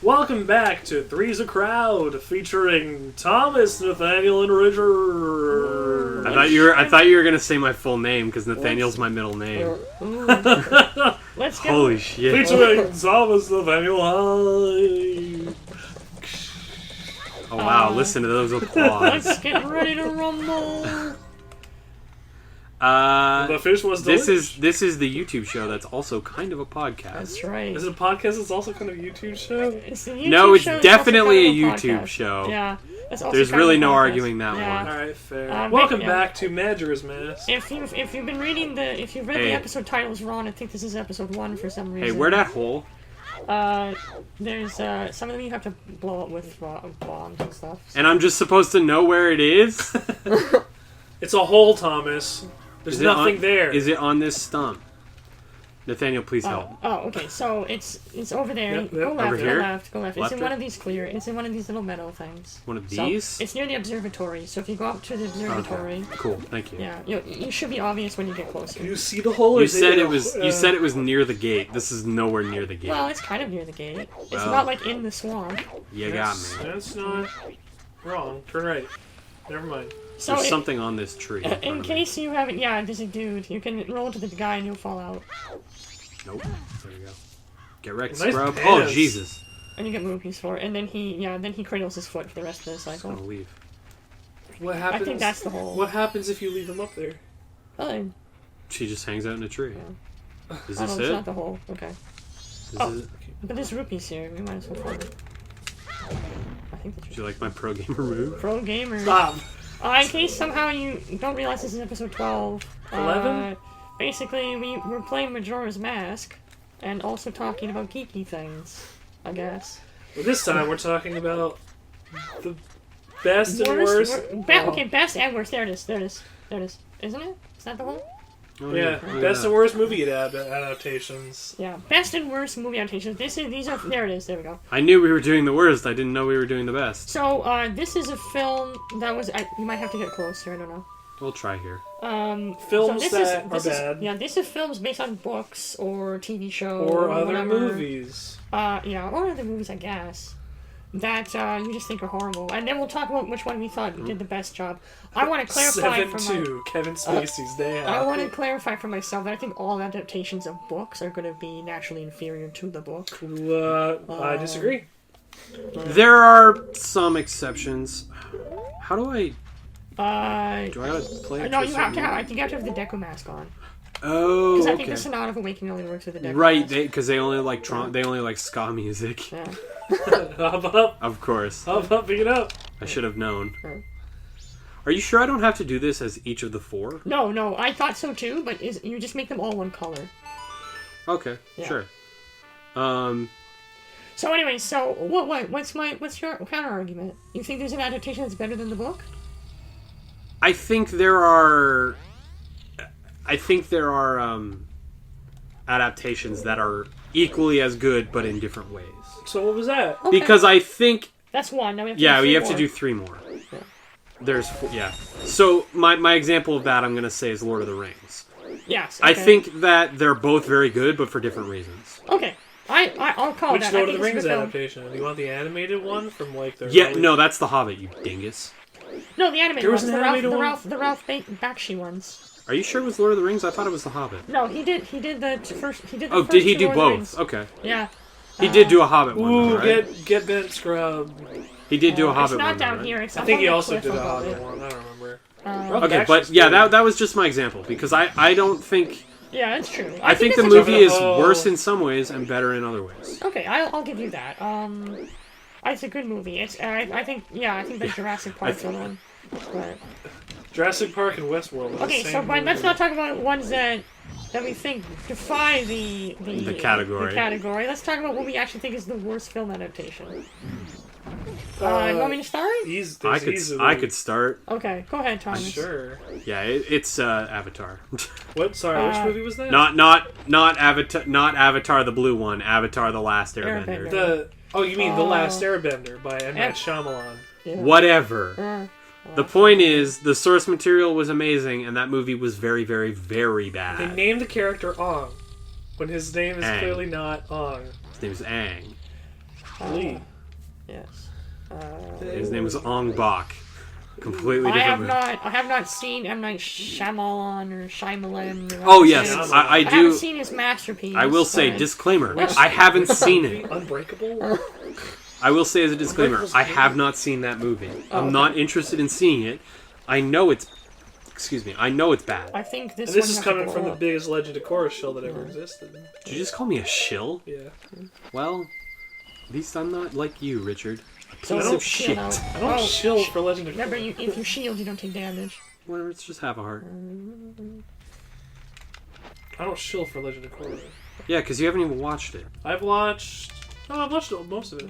Welcome back to Three's a Crowd, featuring Thomas, Nathaniel, and Richard. I thought you were gonna say my full name because Nathaniel's my middle name. Let's go. Holy shit! Featuring Thomas, Nathaniel, hi. Oh wow! Listen to those applause. Let's get ready to rumble. The fish was delicious. This is the YouTube show that's also kind of a podcast. That's right. Is it a podcast? It's also kind of a YouTube show. It's a YouTube No, it's show, definitely also a kind of YouTube podcast. show. Yeah. It's also There's kind of really a no podcast. arguing that Yeah. one. All right, fair. Welcome back to Majora's Mask. If you've been reading if you've read the episode titles wrong, I think this is episode 1 for some reason. Hey, where that hole? There's some of them you have to blow up with bombs and stuff. And I'm just supposed to know where it is? It's a hole, Thomas. There's nothing there. Is it on this stump? Nathaniel, please help. Oh, okay. So it's over there. Yep. Go left. Over here? Go left. It's Left in it? one of these clear. It's in one of these little metal things. One of So these? it's near the observatory. So if you go up to the observatory, Okay. Cool, thank you. yeah, you should be obvious when you get closer. Can you see the hole? You said it was near the gate. This is nowhere near the gate. Well, it's kind of near the gate. It's Well. not like in the swamp. You got me. That's not wrong. Turn right. Never mind. So There's something on this tree. in case you haven't, there's a dude. You can roll to the guy and you'll fall out, Nope. There you go. Get wrecked, Nice scrub. pants. Oh Jesus! and you get rupees for it. And then he cradles his foot for the rest of the I'm cycle. gonna leave. What happens? I think that's the whole. What happens if you leave him up there? Oh, She just hangs out in a tree. Is oh, this no, it's it? not the whole. Okay. This Oh. is it? But there's rupees here. We might as well find it. I think that's Do you like my pro gamer move? pro gamer. Stop. In case somehow you don't realize this is episode 12. 11? Basically, we're playing Majora's Mask, and also talking about geeky things, I guess. Well, this time we're talking about the best and worst. Okay, best and worst. There it is. Isn't it? Is that the one? Oh, Yeah, look at best that. and worst movie adaptations. Yeah, best and worst movie adaptations. These are. There it is. There we go. I knew we were doing the worst. I didn't know we were doing the best. So, this is a film that was. You might have to get closer. I don't know. We'll try here. Films so that are is, bad. Yeah, this is films based on books or TV show Or other whatever. movies. Or other movies, I guess. That you just think are horrible, and then we'll talk about which one we thought did the best job. I want to clarify 7-2, Kevin Spacey's Day I Out. want to clarify for myself that I think all adaptations of books are going to be naturally inferior to the book. I disagree. There are some exceptions. How do I? Do I gotta play it? No, to a you have certain to have. way? I think you have to have the Deku mask on. Oh, Because I okay. think the Sonata of Awakening only works with the Deku Right, mask. because they only like they only like ska music. Yeah. Hop up. Of course, Hop up, pick it up. I should have known. Right. Are you sure I don't have to do this as each of the 4? No, I thought so too, but you just make them all one color. Okay, Yeah. sure. So anyway, what's your counter argument? You think there's an adaptation that's better than the book? I think there are adaptations that are equally as good, but in different ways. So what was that? Okay. Because I think, That's one. Now we have to yeah, do we three have more. to do 3 more. Yeah. There's, yeah. So my example of that I'm going to say is Lord of the Rings. Yes. I okay. think that they're both very good, but for different reasons. Okay. I'll call Which that. Lord I of the think Rings it's a good film. adaptation? Do you want the animated one from like the Yeah, early- no, that's The Hobbit, you dingus. No, the animated There was ones. an The animated Ralph Bakshi ones. Are you sure it was Lord of the Rings? I thought it was The Hobbit. No, he did the first. He did the Oh, first did he two do Lord of the both? Rings. Okay. Yeah. He did do a Hobbit one, Ooh, though, right? get bent scrub. He did do a It's Hobbit not one, though, down right? here. It's I up think on he the also cliff did a above Hobbit it. one. I don't remember. Okay, but yeah, that was just my example, because I don't think... Yeah, that's true. I think the it's a movie good- is worse in some ways and better in other ways. Okay, I'll give you that. It's a good movie. I think the Jurassic Park's the one. But Jurassic Park and Westworld. are the okay, same so but let's movie. not talk about ones that we think defy the category. The category. Let's talk about what we actually think is the worst film adaptation. You want me to start? I could start. Okay, go ahead, Thomas. Sure. Yeah, it's Avatar. What? Sorry, which movie was that? not Avatar the blue one. Avatar the Last Airbender. You mean The Last Airbender by M. Night Shyamalan. Yeah. Whatever. The point is, the source material was amazing, and that movie was very, very, very They bad. named the character Ong, when his name is Aang. clearly not Ong. His name is Aang. Lee. Yes. His name was Ong Bak. Completely different. I have not seen M. Night Shyamalan or Shyamalan. Oh yes, I I do. haven't seen his masterpiece. I will say, but- disclaimer, I haven't seen it. Unbreakable? I will say as a disclaimer, I have not seen that movie. I'm not interested in seeing it. I know it's... Excuse me, I know it's bad. I think this And this one is has coming to from blow the up. biggest Legend of Korra show that ever existed. Did you just call me a shill? Yeah. Well, at least I'm not like you, Richard. A So piece don't of shit. shield out. I don't shill for Legend of Korra. Remember, if you shield, you don't take damage. Well, it's just half a heart. I don't shill for Legend of Korra. Yeah, because you haven't even watched it. I've watched most of it.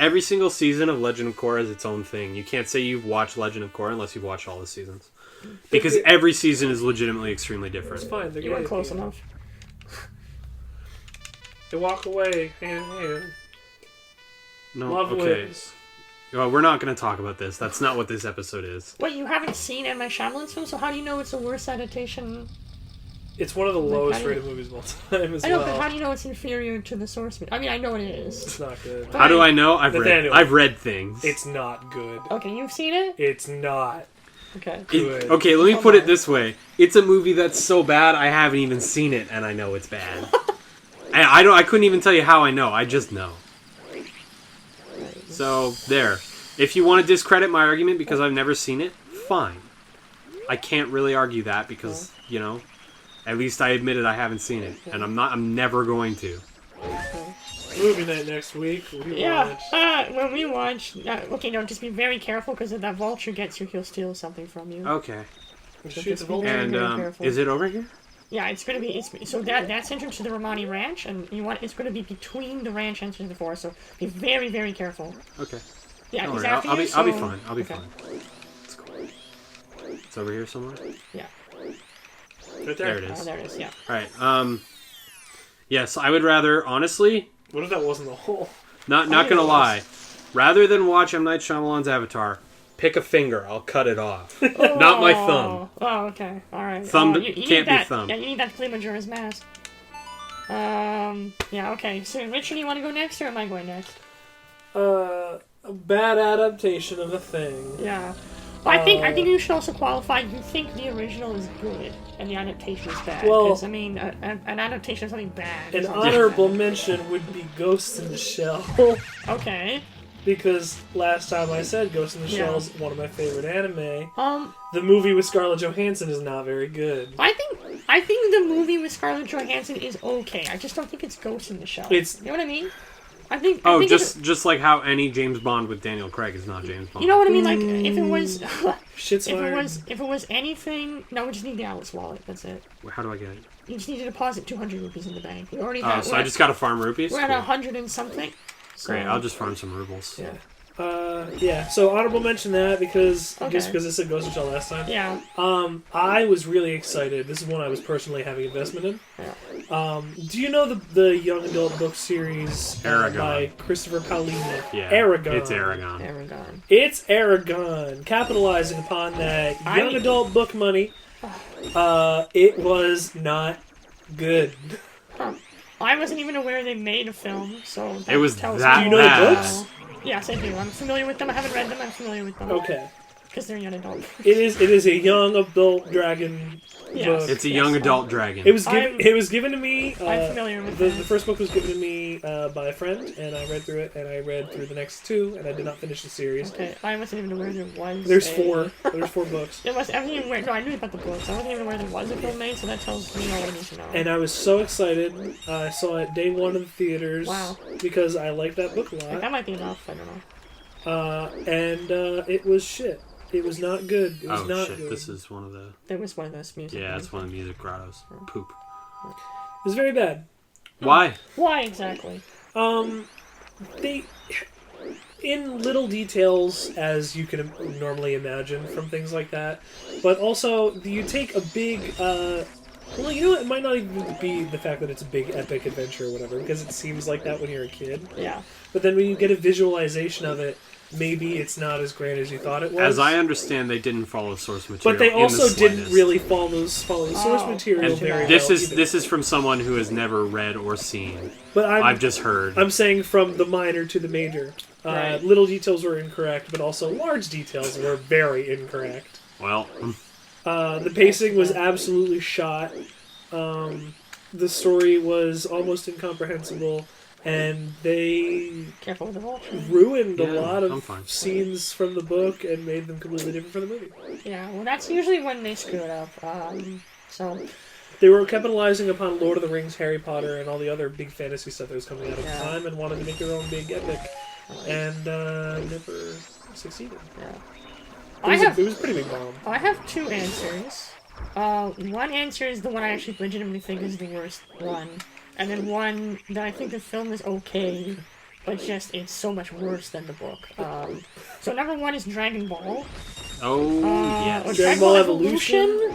Every single season of Legend of Korra is its own thing. You can't say you've watched Legend of Korra unless you've watched all the seasons. Because every season is legitimately extremely different. It's fine. They're You weren't great. close enough. They walk away hand in hand. No, Love okay. wins. Well, we're not going to talk about this. That's not what this episode is. Wait, you haven't seen M. Night Shyamalan's film, so how do you know it's the worst adaptation? It's one of the Like, lowest how do you- rated movies of all time as I know, well. but how do you know it's inferior to the source? I mean, I know it is. It's not good. But- How do I know? Nathaniel. I've read things. It's not good. Okay, you've seen it? It's not Okay. good. Okay, let me put it this way. It's a movie that's so bad I haven't even seen it and I know it's bad. And I couldn't even tell you how I know. I just know. So, there. If you want to discredit my argument because I've never seen it, fine. I can't really argue that because, you know, at least I admitted I haven't seen it. And I'm never going to. Movie night next week. Yeah, when we watch... okay, no, just be very careful, because if that vulture gets you, he'll steal something from you. Okay. Shoots a Very, vulture. And, very careful. is it over here? Yeah, it's gonna be... so that's entrance to the Romani Ranch, and it's gonna be between the ranch entrance and the forest, so be very, very careful. Okay. Yeah, Don't he's worry, after I'll you, be fine. so- I'll be okay. fine. It's cool. It's over here somewhere? Yeah. Right There there. it is. There it is, yeah. Alright, yes, I would rather, honestly, What if that wasn't the hole? not gonna lie, rather than watch M. Night Shyamalan's Avatar, pick a finger, I'll cut it off. Not my thumb. Oh, okay. Alright. Thumb you can't need be that, thumb. Yeah, you need that to play Majora's Mask. Yeah, okay. So, Richard, you want to go next, or am I going next? A bad adaptation of a thing. Yeah. Well, I think you should also qualify. You think the original is good and the adaptation is bad? Well- Because I mean, an adaptation of something bad. An is not honorable bad. mention would be Ghost in the Shell. Okay. Because last time I said Ghost in the Yeah. Shell is one of my favorite anime. Um, The movie with Scarlett Johansson is not very good. I think the movie with Scarlett Johansson is okay. I just don't think it's Ghost in the Shell. It's- You know what I mean? I think. Oh, think just like how any James Bond with Daniel Craig is not James Bond. You know what I mean? Like, if it was, Shit's fired. if it was anything, no, we just need the Alice wallet. That's it. How do I get it? You just need to deposit 200 rupees in the bank. We already Oh, have. so I just gotta farm rupees? We're at Cool. 100 and something. So, Great, I'll just farm some rubles. Yeah. Yeah, so honorable mention that because Okay. just because it said Ghost in the Shell last time. Yeah. I was really excited. This is one I was personally having investment in. Yeah. Do you know the young adult book series Aragon. by Christopher Paolini? Yeah, Aragon. it's Aragon. Aragon. It's Aragon. Capitalizing upon that young adult book money, it was not good. Huh. I wasn't even aware they made a film, so that It was tells that me Do you know the bad. books? Yes, I do. I'm familiar with them. I haven't read them. I'm familiar with them. Okay. Because they're young adult. It is a young adult dragon Yes. book. It's a young adult dragon. It was given to me. I'm familiar with the that. first book was given to me by a friend, and I read through it, and I read through the next two, and I did not finish the series. Okay, I wasn't even aware there was. There's a- four. There's four books. There was. I wasn't even aware. No, I knew about the books. I wasn't even aware there was a film made, so that tells me all I need to know. And I was so excited. I saw it day one of the theaters. Wow. Because I liked that book a Like, lot. that might be enough. I don't know. And it was shit. It was not good. It was Oh not shit, good. this is one of the... There was one of those music. Yeah, ones. it's one of the music grottos. Poop. It was very bad. Why? Why exactly? They, in little details, as you can normally imagine from things like that, but also you take a big, well, you know, it might not even be the fact that it's a big epic adventure or whatever, because it seems like that when you're a kid. Yeah. But then when you get a visualization of it, maybe it's not as great as you thought it was. As I understand, they didn't follow source material. But they in the also didn't slightest. really follow the source material And very this well. is either. this is from someone who has never read or seen. But I've just heard. I'm saying from the minor to the major. Right. Little details were incorrect, but also large details were very incorrect. Well, The pacing was absolutely shot. The story was almost incomprehensible, and they Careful with the vulture. ruined a Yeah, lot I'm of fine. scenes from the book and made them completely different from the movie. Yeah, well, that's usually when they screw it up. So, They were capitalizing upon Lord of the Rings, Harry Potter, and all the other big fantasy stuff that was coming out at Yeah. the time, and wanted to make their own big epic, and never succeeded. yeah. It was a pretty big bomb. I have two answers. One answer is the one I actually legitimately think is the worst one. And then one that I think the film is okay, but just it's so much worse than the book. So number one is Dragon Ball. oh Or yes. Dragon Ball Evolution?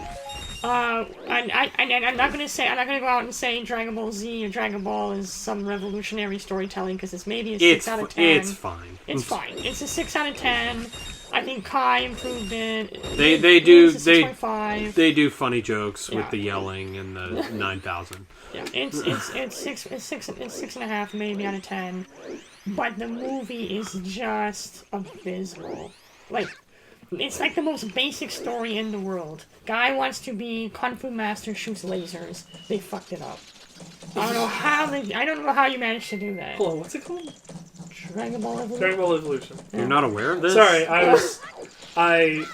I'm not gonna go out and say Dragon Ball Z or Dragon Ball is some revolutionary storytelling because it's maybe a 6 out of 10. It's fine. It's fine. It's a 6 out of 10. I think Kai improved it. They do It's a 6.5. they do funny jokes Yeah. with the yelling and the 9,000. Yeah, it's 6.5 maybe out of 10. But the movie is just abysmal. Like, it's like the most basic story in the world. Guy wants to be Kung Fu master, shoots lasers. They fucked it up. I don't know how you managed to do that. Hold on, what's it called? Dragon Ball Evolution. Dragon Ball Evolution. You're not aware of this? Sorry, I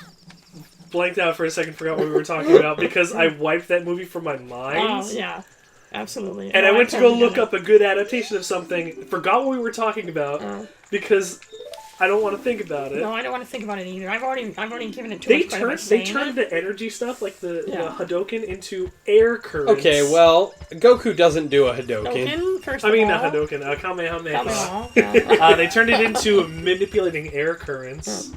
blanked out for a second, forgot what we were talking about, because I wiped that movie from my mind. Oh yeah, absolutely. And No, I went to go totally look get up a good adaptation of something, forgot what we were talking about, because I don't want to think about it. No, I don't want to think about it either. I've already given it too They much credit by turned saying it. the energy stuff, like the Yeah. Hadouken, into air currents. Okay, well, Goku doesn't do a Hadouken. Hadouken, first I mean, of not all. Hadouken, Kamehameha. Kamehameha, yeah. They turned it into manipulating air currents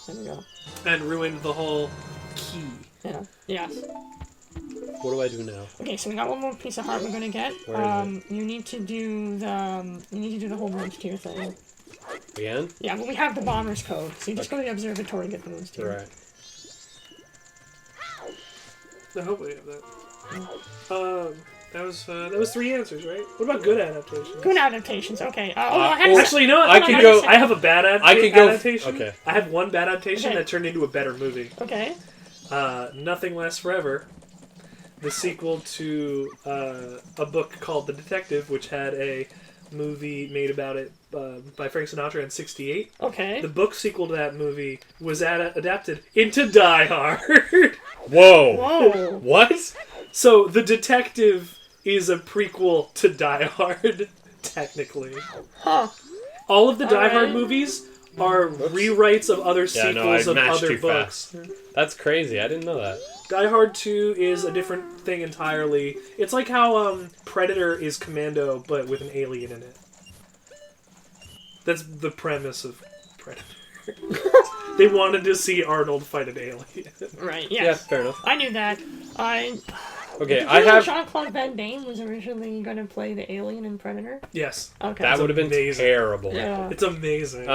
There we go. and ruined the whole key. Yeah. Yes. What do I do now? Okay, so we got one more piece of heart we're gonna get. Where is You need to do the whole moves tier thing. Again? Yeah, but we have the bomber's code, so you just go to the observatory and get the moves tier. Right. I hope we have that. That was 3 answers, right? What about good adaptations? Good adaptations. Okay. Actually, you know what? I could go- I have a bad I could go- adaptation. okay. I have one bad adaptation Okay. that turned into a better movie. Okay. Nothing Lasts Forever, the sequel to a book called The Detective, which had a movie made about it by Frank Sinatra in '68. Okay. The book sequel to that movie was adapted into Die Hard. Whoa! Whoa. What? So The Detective is a prequel to Die Hard, technically. Huh. All of the Die Hard Alright. movies are rewrites of other Yeah, sequels no, I of matched other too books. fast. That's crazy. I didn't know that. Die Hard 2 is a different thing entirely. It's like how Predator is Commando, but with an alien in it. That's the premise of Predator. They wanted to see Arnold fight an alien. Right. Yeah, Yes. fair enough. I knew that. Okay, Did I you know have. Jean-Claude Van Damme was originally going to play the alien in Predator? Yes. Okay. That would have been amazing. terrible. Yeah. It's amazing.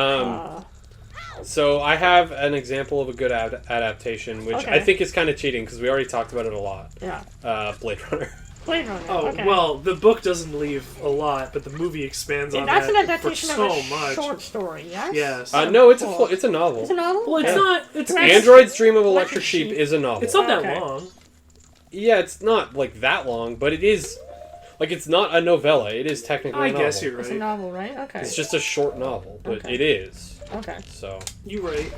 So I have an example of a good adaptation, which Okay. I think is kind of cheating because we already talked about it a lot. Yeah. Blade Runner. Blade Runner. Oh, okay. well, the book doesn't leave a lot, but the movie expands Yeah, on that's an that for adaptation so of a much. short story, yes? Yes. No, it's Cool. it's a novel. It's a novel? Well, it's Yeah. not. It's Right. Android's Dream of Electric Electric Sheep Sheep. is a novel. It's not that Okay. long. Yeah, it's not like that long, but it is. Like, it's not a novella. It is technically a I novel. guess you're It's a right. novel, right? Okay. It's just a short novel, but Okay. it is. Okay. So You're right.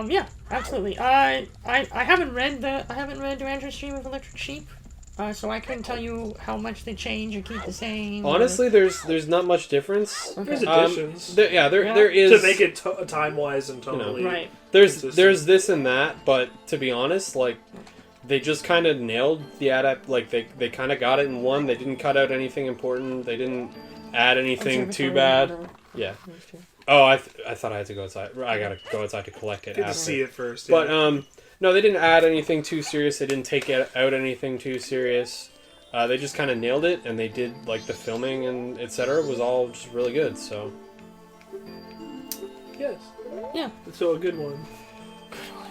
Yeah, absolutely. I haven't read Android's Dream of Electric Sheep, so I couldn't tell you how much they change or keep the same. honestly, there's not much difference. There's Okay. additions There Yeah. is to make it time-wise and tonally. Right. There's consistent. this and that, but to be honest, like they just kind of nailed the like they kind of got it in one. They didn't cut out anything important. They didn't add anything too bad. Yeah. Oh, I thought I had to go outside. I gotta go outside to collect it Good to after. see it first. Yeah. But no, they didn't add anything too serious. They didn't take out anything too serious. They just kind of nailed it, and they did like the filming and etc. was all just really good. So Yes. Yeah. So a good one.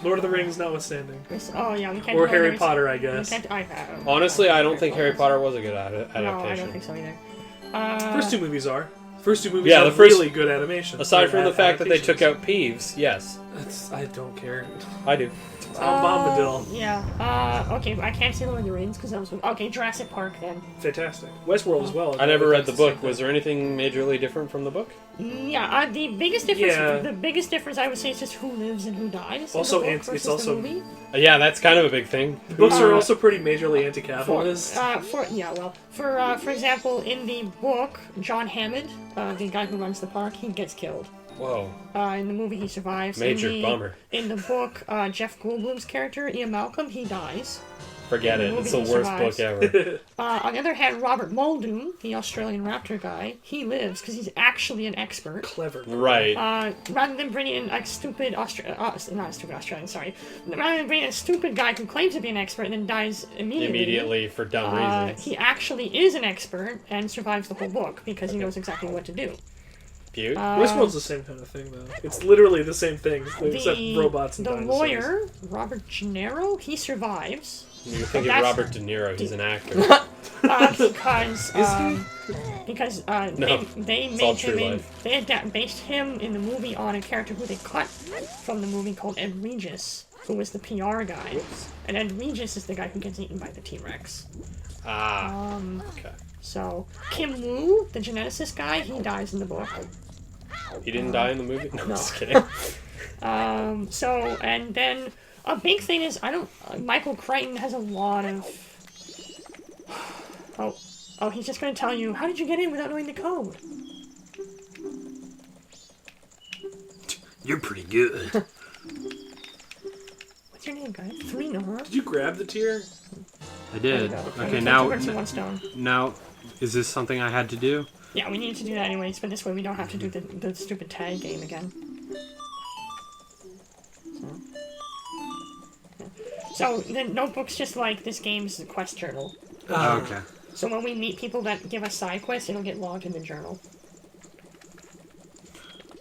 Lord of the Rings notwithstanding. Oh yeah, we can't. Or do Harry others. Potter, I We guess. can't. Honestly, I don't think Harry Potter was a good adaptation. No, I don't think so either. First two movies are. First two movies Yeah, are the first- really good animation. Aside from the fact that they took adaptations. out Peeves, yes, I don't care. I do. Tom Bombadil. Yeah. Okay, I can't say Lord of the Rings because that was okay. Jurassic Park then. Fantastic. Westworld as well. I never read the That's book. same Was thing. there anything majorly different from the book? Yeah. The biggest difference. Yeah. The biggest difference I would say is just who lives and who dies. Also, in the book it's versus also- the movie. Yeah, that's kind of a big thing. The books are Uh, also pretty majorly anti-capitalist. For example, in the book, John Hammond, the guy who runs the park, he gets killed. Whoa. In the movie, he survives. Major in the, bummer. In the book, Jeff Goldblum's character, Ian Malcolm, he dies. Forget it. It's the worst book ever. On the other hand, Robert Muldoon, the Australian raptor guy, he lives because he's actually an expert. Clever. Right. Rather than bringing in a stupid not a stupid Australian, sorry. Rather than bringing in a stupid guy who claims to be an expert and then dies immediately. For dumb reasons. He actually is an expert and survives the whole book because he knows exactly what to do. Cute. Westworld's the same kind of thing, though. It's literally the same thing, except robots and the dinosaurs. lawyer, Robert Gennaro, he survives. You're thinking that's- Robert De Niro. He's an actor. Because No, they it's all made true him in, life. they based him in the movie on a character who they cut from the movie called Ed Regis, who was the PR guy, and Ed Regis is the guy who gets eaten by the T-Rex. Okay. So Kim Woo, the geneticist guy, he dies in the book. He didn't die in the movie? No, I'm No. just kidding. So and then a big thing is Michael Crichton has a lot of. Oh, he's just going to tell you, how did you get in without knowing the code? You're pretty good. What's your name, guys? Termina, huh? Did you grab the tier? I There you did. go. Okay, Two now, birds with one stone. now, is this something I had to do? Yeah, we need to do that anyways, but this way we don't have to do the stupid tag game again. So the notebook's just like this game's quest journal. Oh, okay. So when we meet people that give us side quests, it'll get logged in the journal.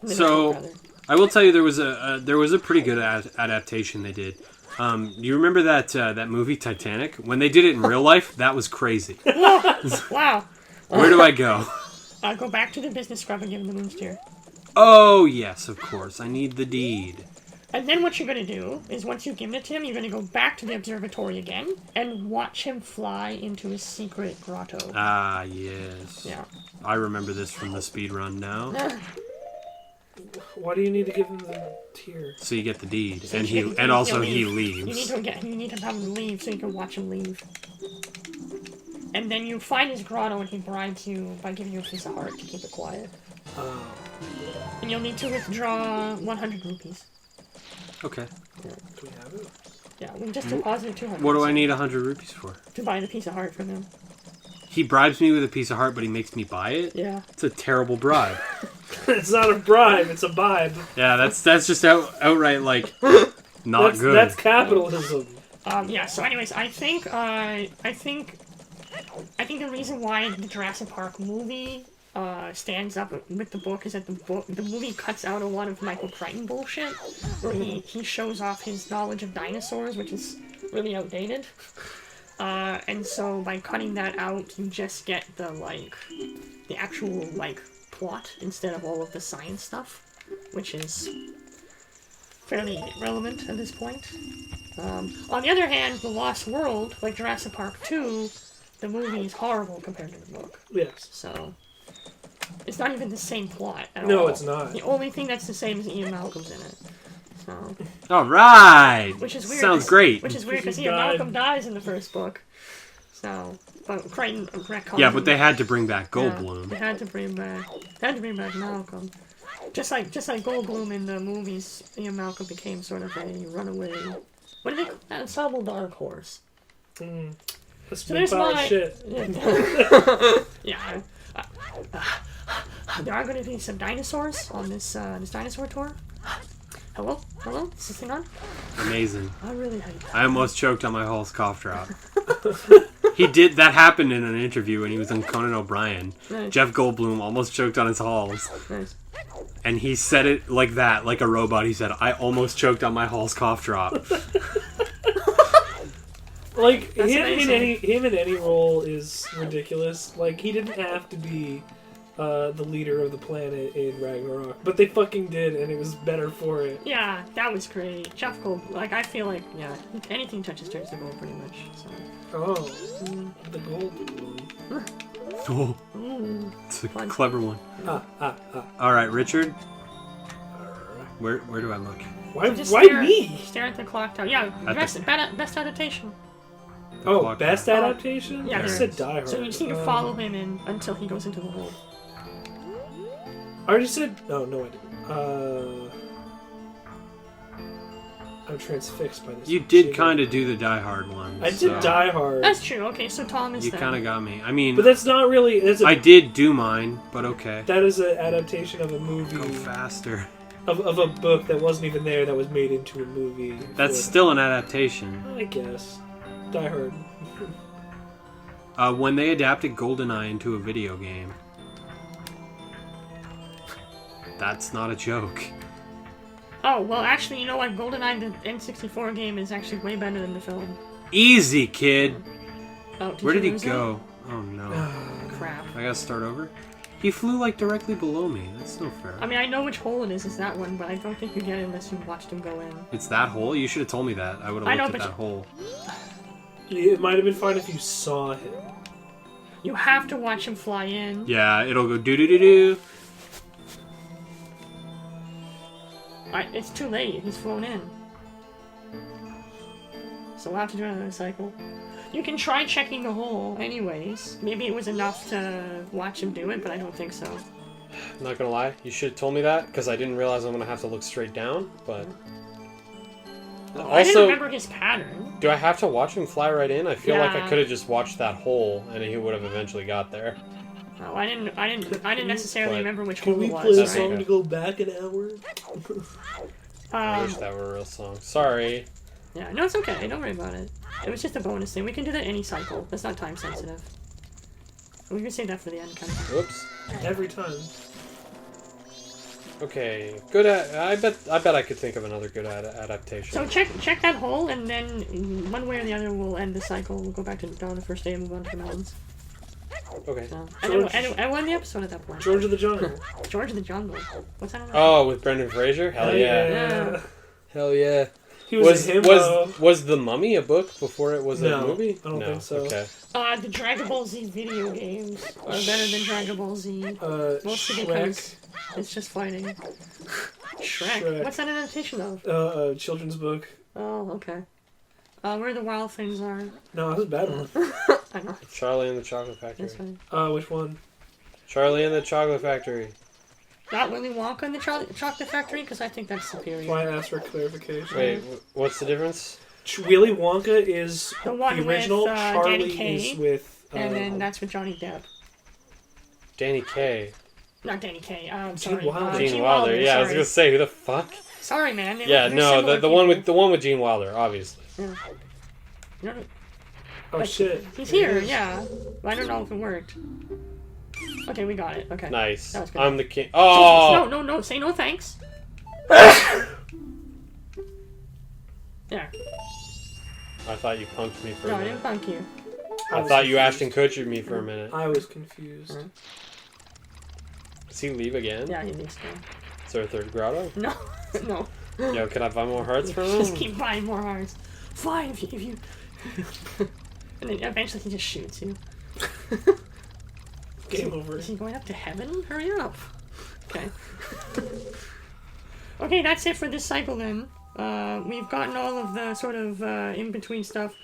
In the So- notebook, rather. I will tell you there was a pretty good adaptation they did. You remember that movie Titanic? When they did it in real life, that was crazy. Wow. Where do I go? Go back to the business scrub and give him the moon steer. Oh yes, of course. I need the deed. And then what you're going to do is once you've given it to him, you're going to go back to the observatory again and watch him fly into his secret grotto. Ah yes. Yeah. I remember this from the speed run now. Why do you need to give him the tier? So you get the deed, So and you- and also he You leaves. need to have him leave so you can watch him leave. And then you find his grotto and he bribes you by giving you a piece of heart to keep it quiet. And you'll need to withdraw 100 rupees. Okay. Do we have it? Yeah, we just deposited 200. What do I need 100 rupees for? To buy the piece of heart from him. He bribes me with a piece of heart, but he makes me buy it. Yeah. It's a terrible bribe. It's not a bribe, it's a bibe. Yeah, that's just outright like not good. That's capitalism. Yeah, so anyways, I think the reason why the Jurassic Park movie stands up with the book is that the movie cuts out a lot of Michael Crichton bullshit, where he shows off his knowledge of dinosaurs, which is really outdated. And so by cutting that out, you just get the actual plot instead of all of the science stuff, which is fairly irrelevant at this point. On the other hand, The Lost World, like Jurassic Park 2, the movie is horrible compared to the book. Yes. So, it's not even the same plot at all. No, it's not. The only thing that's the same is Ian Malcolm's in it. So, All right. which is weird. Sounds great. Which is weird because He Ian died. Malcolm dies in the first book. So, but Crichton retcons Yeah, but him. they had to bring back Yeah, Goldblum. they had to bring back Malcolm. Just like Goldblum in the movies, Ian Malcolm became sort of a runaway. What do they call that? Ensemble dark horse. That's So there's power my shit. Yeah. There are going to be some dinosaurs on this dinosaur tour. Hello? Is this thing on? Amazing. I really hate that. I almost choked on my Hulk's cough drop. That happened in an interview when he was on Conan O'Brien. Nice. Jeff Goldblum almost choked on his halls. Nice. And he said it like that, like a robot. He said, I almost choked on my Hall's cough drop. Like, That's him in any role is ridiculous. Like, he didn't have to be the leader of the planet in Ragnarok, but they fucking did, and it was better for it. Yeah, that was great. Jeff Gold, like, I feel like, yeah, anything touches turns to gold pretty much, so. Oh, the gold one. Oh, Ooh. it's a Fun. clever one. Ah. All right, Richard. Where do I look? Why Just why stare, me? Stare at the clock tower. Yeah, At best adaptation. The Oh, clock best tower. adaptation? Yeah, I there said is. Die Hard. So you just need to follow him in until he goes into the hole. I already said... Oh, no, I didn't. I'm transfixed by this. You did kind of do the Die Hard one. I did so Die Hard. That's true. Okay, so Thomas. You then. kind of got me. I mean, But that's not really... That's I did do mine, but okay. That is an adaptation of a movie... Go faster. Of a book that wasn't even there that was made into a movie. That's for- still an adaptation. I guess. Die Hard. When they adapted GoldenEye into a video game. That's not a joke. Oh, well, actually, you know what? GoldenEye, the N64 game, is actually way better than the film. Easy, kid. Oh, Where did he lose go? Oh no. it? Crap. I gotta start over? He flew like directly below me. That's no fair. I mean, I know which hole it is. It's that one, but I don't think you get it unless you watched him go in. It's that hole? You should have told me that. I would I have know, looked at but that hole. It might have been fine if you saw him. You have to watch him fly in. Yeah, it'll go doo-doo-doo-doo. It's too late. He's flown in. So we'll have to do another cycle. You can try checking the hole anyways. Maybe it was enough to watch him do it, but I don't think so. I'm not gonna lie, you should have told me that, because I didn't realize I'm gonna have to look straight down, but... I didn't Also, remember his pattern. do I have to watch him fly right in? I feel like I Yeah. could have just watched that hole, and he would have eventually got there. Oh, I didn't necessarily But remember which Can hole we it play was. a That's song okay. to go back an hour? I wish Um, that were a real song. Sorry. yeah, no, it's okay. Don't worry about it. It was just a bonus thing. We can do that any cycle. That's not time sensitive. We can save that for the end, kind of. Whoops. Every time. Okay, good. I bet I could think of another good adaptation. So check that hole, and then one way or the other we'll end the cycle. We'll go back to Dawn the first day and move on to the mountains. Okay. So, and we'll end the episode at that point. George of the Jungle. George of the Jungle. What's that? Oh, with Brendan Fraser? Hell yeah. Yeah. Hell yeah. He was, a himbo. Was The Mummy a book before it was No, a movie? I don't think so. Okay. The Dragon Ball Z video games are better than Dragon Ball Z. Mostly because Shrek. it's just fighting. Shrek. Shrek. What's that adaptation of? Children's book. Oh, okay. Where the wild things are. No, that was a bad one. I know. Charlie and the Chocolate Factory. That's fine. Which one? Charlie and the Chocolate Factory. Not Willy Wonka and the Chocolate Factory, because I think that's superior. That's why I asked for clarification. Wait, what's the difference? Willy Wonka is The one the original. with, Charlie Danny Kaye, is with. And then that's with Johnny Depp. Danny Kaye. Not Danny Kaye. Gene Sorry. Wilder. Gene Wilder. Yeah, I was sorry. gonna say, who the fuck? Sorry, man. Yeah, They're no, similar the one people. with Gene Wilder, obviously. Yeah. You know, Oh shit. he's It here, is. yeah. I don't know if it worked. Okay, we got it. Okay. Nice. That was good. I'm the king. Oh! No, say no thanks. There. I thought you punked me for No, a I minute. didn't funk you. I was thought you confused. Ashton Kutchered me for a minute. I was confused. Alright. Does he leave again? Yeah, he needs to. Is there a third grotto? No, no. Yo, can I buy more hearts from Just him? keep buying more hearts. Fine, if you... And then eventually he just shoots you. Game over. Is he going up to heaven? Hurry up. Okay. Okay, that's it for this cycle then. We've gotten all of the sort of in-between stuff.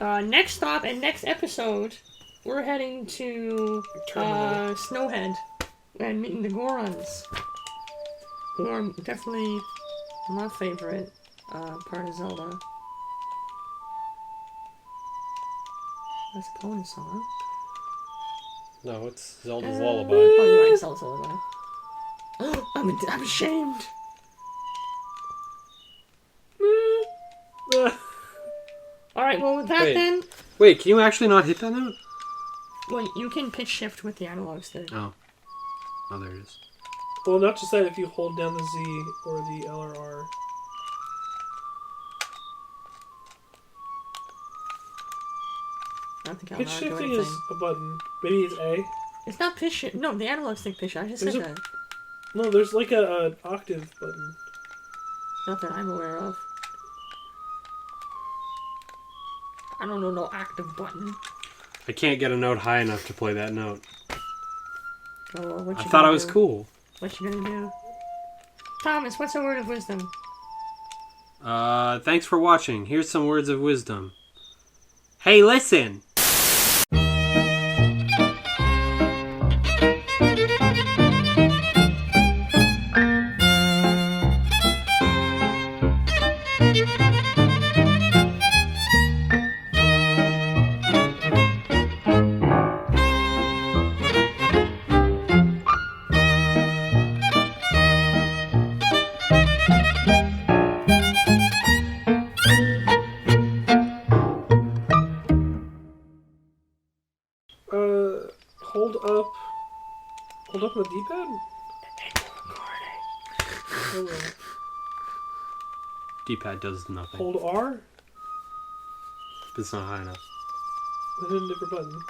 Next stop and next episode, we're heading to Termina. Snowhead and meeting the Gorons, who are definitely my favorite part of Zelda. That's a pony song. No, it's Zelda's Lullaby. Oh, you're right, Zelda's Lullaby. I'm ashamed. Alright, well with that Wait. then, Wait, can you actually not hit that note? well, you can pitch shift with the analog stick. Oh. Oh, there it is. Well, not just that. If you hold down the Z or the L or R. I don't think I'll Pitch not do shifting anything. is a button. Maybe it's A. It's not pitch shift. No, the analog stick pitch. I just There's said a- that. No, there's like a octave button. Not that I'm aware of. I don't know no active button. I can't get a note high enough to play that note. Oh, well, what I you thought gonna I was do? cool. What you gonna do? Thomas, what's a word of wisdom? Thanks for watching. Here's some words of wisdom. Hey, listen! Hold up. Hold up on the D-pad? Oh, well. D-pad does nothing. Hold R? It's not high enough. Then a different button.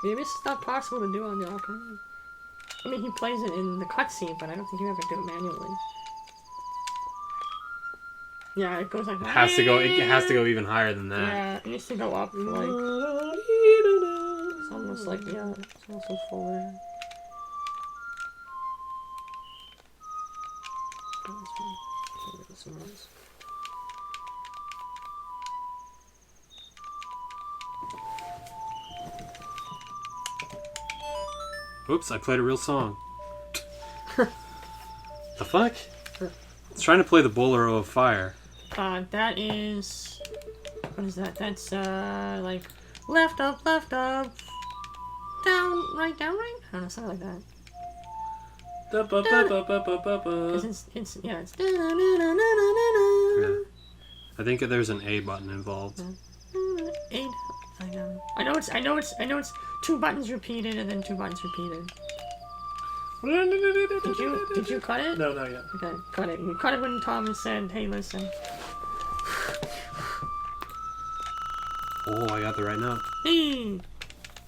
Maybe it's not possible to do on the Ocarina. I mean, he plays it in the cutscene, but I don't think you ever do it manually. Yeah, it goes like It that. has to go. It has to go even higher than that. Yeah, it needs to go up, like, it's almost like, yeah, it's also fuller. Oops, I played a real song. The fuck? It's trying to play the Bolero of Fire. That is... What is that? That's, like... Left up, down, right? I don't know, something like that. It's yeah, it's... Yeah. I think there's an A button involved. 8. I know it's 2 buttons repeated and then 2 buttons repeated. Did you cut it? No, not yet. Okay, cut it. You cut it when Thomas said, "Hey, listen." Oh, I got the right note. Hey,